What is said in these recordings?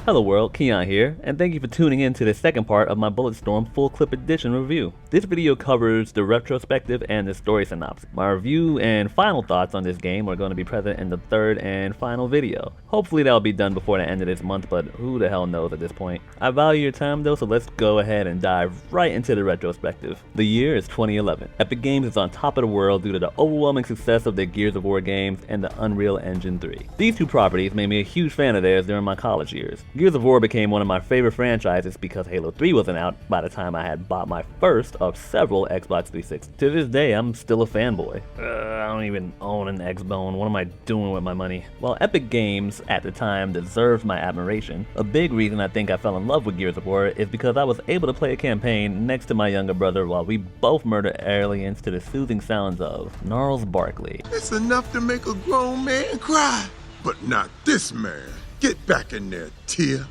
Hello world, Keon here, and thank you for tuning in to the second part of my Bulletstorm Full Clip Edition review. This video covers the retrospective and the story synopsis. My review and final thoughts on this game are going to be present in the third and final video. Hopefully that'll be done before the end of this month, but who the hell knows at this point. I value your time though, so let's go ahead and dive right into the retrospective. The year is 2011. Epic Games is on top of the world due to the overwhelming success of their Gears of War games and the Unreal Engine 3. These two properties made me a huge fan of theirs during my college years. Gears of War became one of my favorite franchises because Halo 3 wasn't out by the time I had bought my first of several Xbox 360. To this day, I'm still a fanboy. I don't even own an Xbone. What am I doing with my money? While Epic Games at the time deserved my admiration, a big reason I think I fell in love with Gears of War is because I was able to play a campaign next to my younger brother while we both murdered aliens to the soothing sounds of Gnarls Barkley. It's enough to make a grown man cry, but not this man. Get back in there, Tia.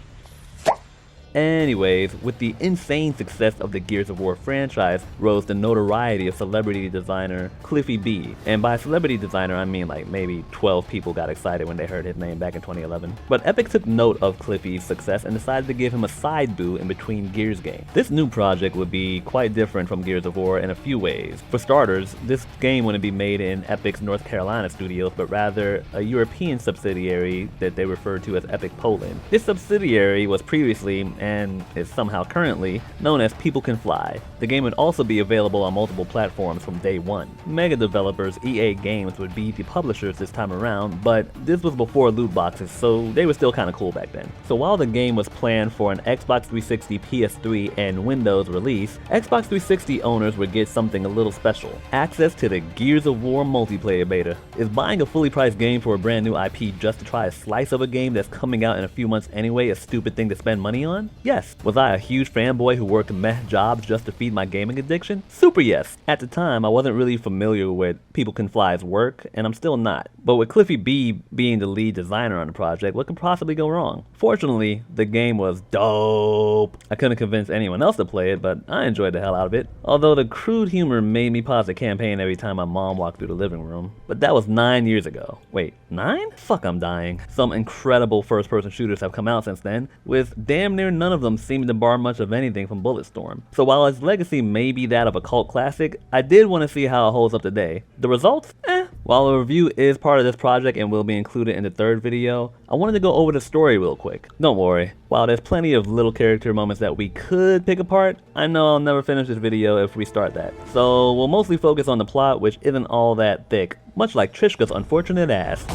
Anyways, with the insane success of the Gears of War franchise rose the notoriety of celebrity designer Cliffy B. And by celebrity designer, I mean like maybe 12 people got excited when they heard his name back in 2011. But Epic took note of Cliffy's success and decided to give him a side boo in between Gears games. This new project would be quite different from Gears of War in a few ways. For starters, this game wouldn't be made in Epic's North Carolina studios, but rather a European subsidiary that they referred to as Epic Poland. This subsidiary was previously, and is somehow currently, known as People Can Fly. The game would also be available on multiple platforms from day one. Mega developers EA Games would be the publishers this time around, but this was before loot boxes, so they were still kinda cool back then. So while the game was planned for an Xbox 360, PS3, and Windows release, Xbox 360 owners would get something a little special: access to the Gears of War multiplayer beta. Is buying a fully priced game for a brand new IP just to try a slice of a game that's coming out in a few months anyway a stupid thing to spend money on? Yes. Was I a huge fanboy who worked meh jobs just to feed my gaming addiction? Super yes. At the time, I wasn't really familiar with People Can Fly's work, and I'm still not. But with Cliffy B being the lead designer on the project, what could possibly go wrong? Fortunately, the game was dope. I couldn't convince anyone else to play it, but I enjoyed the hell out of it. Although the crude humor made me pause the campaign every time my mom walked through the living room. But that was 9 years ago. Wait, 9? Fuck, I'm dying. Some incredible first-person shooters have come out since then, with damn near none of them seeming to bar much of anything from Bulletstorm. So while its legacy may be that of a cult classic, I did want to see how it holds up today. The results? While a review is part of this project and will be included in the third video, I wanted to go over the story real quick. Don't worry, while there's plenty of little character moments that we could pick apart, I know I'll never finish this video if we start that. So we'll mostly focus on the plot, which isn't all that thick, much like Trishka's unfortunate ass.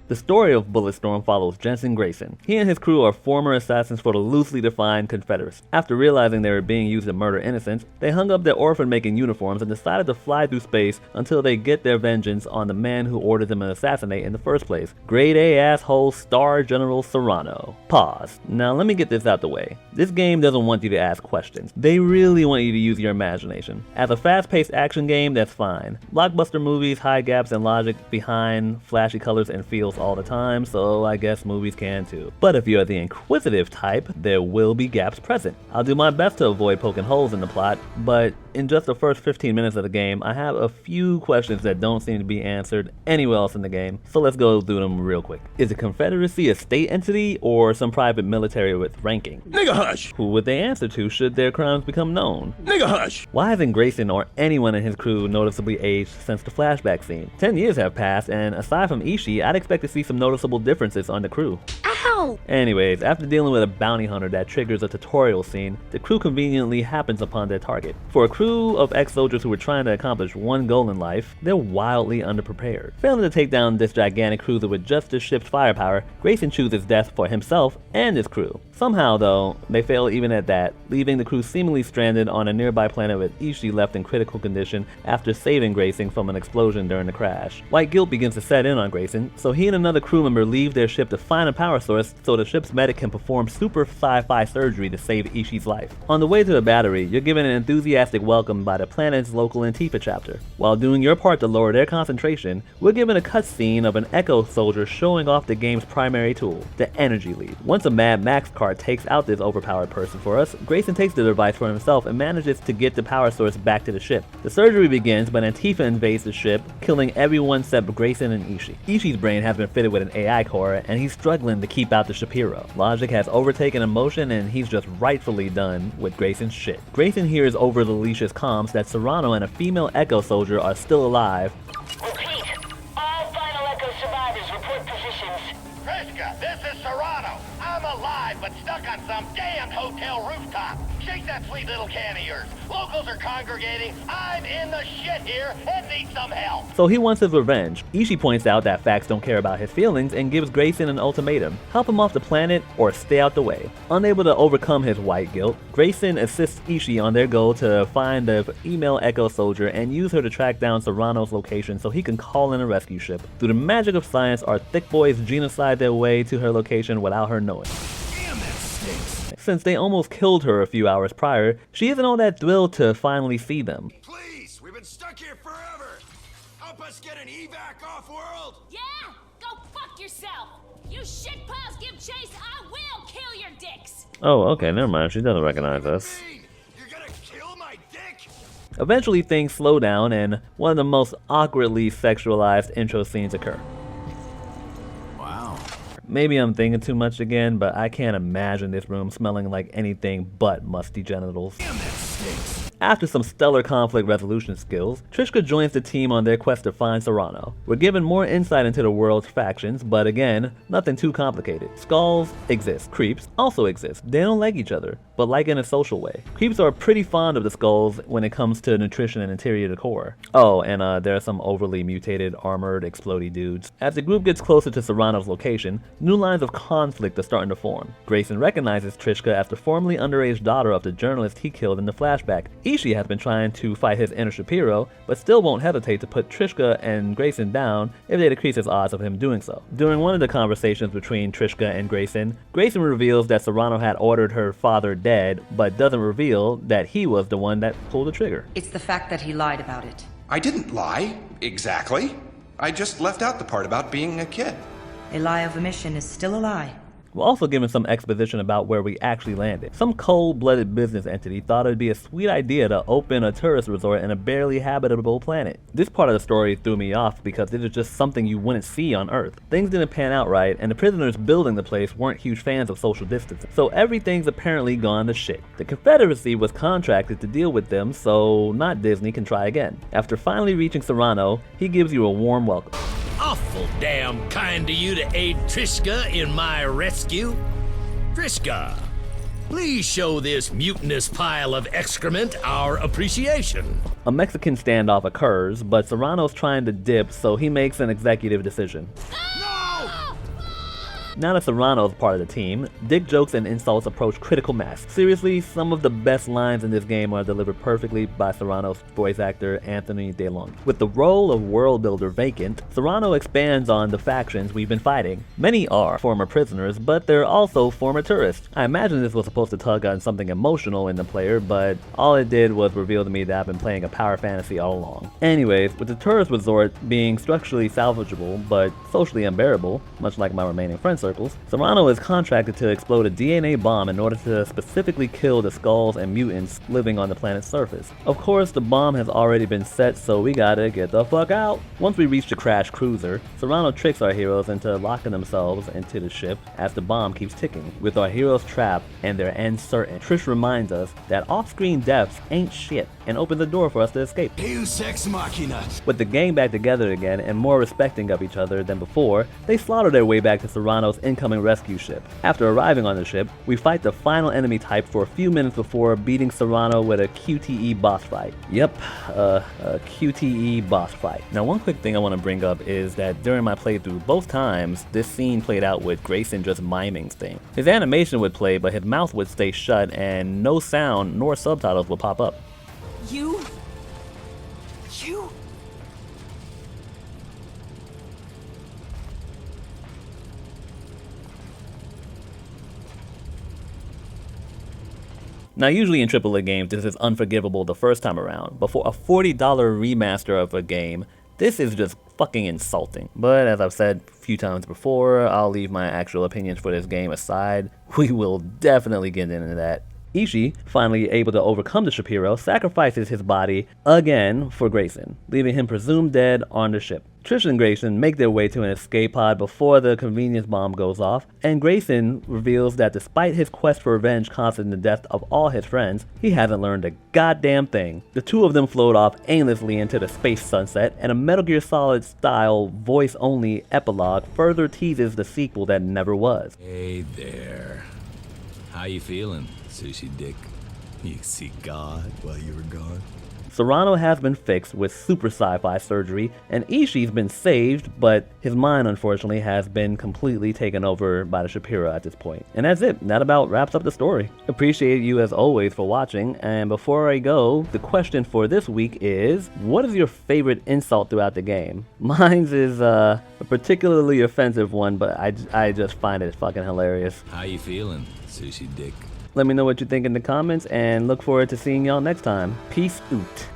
The story of Bulletstorm follows Jensen Grayson. He and his crew are former assassins for the loosely defined Confederacy. After realizing they were being used to murder innocents, they hung up their orphan-making uniforms and decided to fly through space until they get their vengeance on the man who ordered them to assassinate in the first place, Grade A asshole Star General Serrano. Pause. Now let me get this out the way. This game doesn't want you to ask questions. They really want you to use your imagination. As a fast-paced action game, that's fine. Blockbuster movies hide gaps in logic behind flashy colors and feels all the time, so I guess movies can too. But if you're the inquisitive type, there will be gaps present. I'll do my best to avoid poking holes in the plot, but in just the first 15 minutes of the game, I have a few questions that don't seem to be answered anywhere else in the game, so let's go through them real quick. Is the Confederacy a state entity or some private military with ranking? Nigga hush! Who would they answer to should their crimes become known? Nigga hush! Why hasn't Grayson or anyone in his crew noticeably aged since the flashback scene? 10 years have passed, and aside from Ishii, I'd expect to see some noticeable differences on the crew. Ow! Anyways, after dealing with a bounty hunter that triggers a tutorial scene, the crew conveniently happens upon their target. For a crew of ex-soldiers who were trying to accomplish one goal in life, they're wildly underprepared. Failing to take down this gigantic cruiser with just the ship's firepower, Grayson chooses death for himself and his crew. Somehow though, they fail even at that, leaving the crew seemingly stranded on a nearby planet with Ishii left in critical condition after saving Grayson from an explosion during the crash. White guilt begins to set in on Grayson, so he and another crew member leave their ship to find a power source so the ship's medic can perform super sci-fi surgery to save Ishii's life. On the way to the battery, you're given an enthusiastic welcome by the planet's local Antifa chapter. While doing your part to lower their concentration, we're given a cutscene of an Echo soldier showing off the game's primary tool, the energy lead. Once a Mad Max car takes out this overpowered person for us, Grayson takes the device for himself and manages to get the power source back to the ship. The surgery begins, but Antifa invades the ship, killing everyone except Grayson and Ishii. Ishii's brain has been fitted with an AI core, and he's struggling to keep about the Shapiro. Logic has overtaken emotion and he's just rightfully done with Grayson's shit. Grayson hears over the leash's comms that Serrano and a female Echo soldier are still alive. Repeat. All final Echo survivors report positions. Krishka, this is Serrano. I'm alive, but stuck on some damn hotel rooftop. Shake that sweet little can of yours. Locals are congregating. I'm in the shit here and need some help. So he wants his revenge. Ishii points out that Fax don't care about his feelings and gives Grayson an ultimatum. Help him off the planet or stay out the way. Unable to overcome his white guilt, Grayson assists Ishii on their goal to find the female Echo soldier and use her to track down Serrano's location so he can call in a rescue ship. Through the magic of science, our thick boys genocide their way to her location without her knowing. Damn, that stinks. Since they almost killed her a few hours prior, she isn't all that thrilled to finally see them. Please, we've been stuck here forever. Help us get an evac off-world. Yeah? Go fuck yourself! You shitpiles give chase, I will kill your dicks! Oh, okay, never mind. She doesn't recognize us. You're gonna kill my dick? Eventually, things slow down and one of the most awkwardly sexualized intro scenes occur. Wow. Maybe I'm thinking too much again, but I can't imagine this room smelling like anything but musty genitals. Damn, that stinks. After some stellar conflict resolution skills, Trishka joins the team on their quest to find Serrano. We're given more insight into the world's factions, but again, nothing too complicated. Skulls exist. Creeps also exist. They don't like each other, but like in a social way. Creeps are pretty fond of the skulls when it comes to nutrition and interior decor. Oh, and there are some overly mutated, armored, explodey dudes. As the group gets closer to Serrano's location, new lines of conflict are starting to form. Grayson recognizes Trishka as the formerly underage daughter of the journalist he killed in the flashback. Ishii has been trying to fight his inner Shapiro, but still won't hesitate to put Trishka and Grayson down if they decrease his odds of him doing so. During one of the conversations between Trishka and Grayson reveals that Serrano had ordered her father dead, but doesn't reveal that he was the one that pulled the trigger. It's the fact that he lied about it. I didn't lie, exactly. I just left out the part about being a kid. A lie of omission is still a lie. We're also given some exposition about where we actually landed. Some cold-blooded business entity thought it'd be a sweet idea to open a tourist resort in a barely habitable planet. This part of the story threw me off because it is just something you wouldn't see on Earth. Things didn't pan out right, and the prisoners building the place weren't huge fans of social distancing, so everything's apparently gone to shit. The Confederacy was contracted to deal with them, so not Disney can try again. After finally reaching Serrano, he gives you a warm welcome. Awful damn kind of you to aid Trishka in my rescue. Trishka, please show this mutinous pile of excrement our appreciation. A Mexican standoff occurs, but Serrano's trying to dip, so he makes an executive decision. Now that Serrano is part of the team, dick jokes and insults approach critical mass. Seriously, some of the best lines in this game are delivered perfectly by Serrano's voice actor, Anthony DeLong. With the role of world builder vacant, Serrano expands on the factions we've been fighting. Many are former prisoners, but they're also former tourists. I imagine this was supposed to tug on something emotional in the player, but all it did was reveal to me that I've been playing a power fantasy all along. Anyways, with the tourist resort being structurally salvageable, but socially unbearable, much like my remaining friend circles, Serrano is contracted to explode a DNA bomb in order to specifically kill the skulls and mutants living on the planet's surface. Of course, the bomb has already been set, so we gotta get the fuck out. Once we reach the crashed cruiser, Serrano tricks our heroes into locking themselves into the ship as the bomb keeps ticking. With our heroes trapped and their end certain, Trish reminds us that off-screen deaths ain't shit and opens the door for us to escape. Deus ex machina. With the gang back together again and more respecting of each other than before, they slaughter their way back to Serrano's incoming rescue ship. After arriving on the ship, we fight the final enemy type for a few minutes before beating Serrano with a QTE boss fight. Yep, a QTE boss fight. Now, one quick thing I want to bring up is that during my playthrough, both times, this scene played out with Grayson just miming things. His animation would play, but his mouth would stay shut and no sound nor subtitles would pop up. You? Now, usually in AAA games, this is unforgivable the first time around, but for a $40 remaster of a game, this is just fucking insulting. But as I've said a few times before, I'll leave my actual opinions for this game aside. We will definitely get into that Ishii, finally able to overcome the Shapiro, sacrifices his body again for Grayson, leaving him presumed dead on the ship. Trish and Grayson make their way to an escape pod before the convenience bomb goes off, and Grayson reveals that despite his quest for revenge costing the death of all his friends, he hasn't learned a goddamn thing. The two of them float off aimlessly into the space sunset, and a Metal Gear Solid style voice-only epilogue further teases the sequel that never was. Hey there. How you feeling, Sushi Dick? You see God while you were gone? Serrano has been fixed with super sci-fi surgery, and Ishii's been saved, but his mind unfortunately has been completely taken over by the Shapiro at this point. And that's it. That about wraps up the story. Appreciate you as always for watching, and before I go, the question for this week is, what is your favorite insult throughout the game? Mine's is a particularly offensive one, but I just find it fucking hilarious. How you feeling, Sushi Dick? Let me know what you think in the comments, and look forward to seeing y'all next time. Peace out.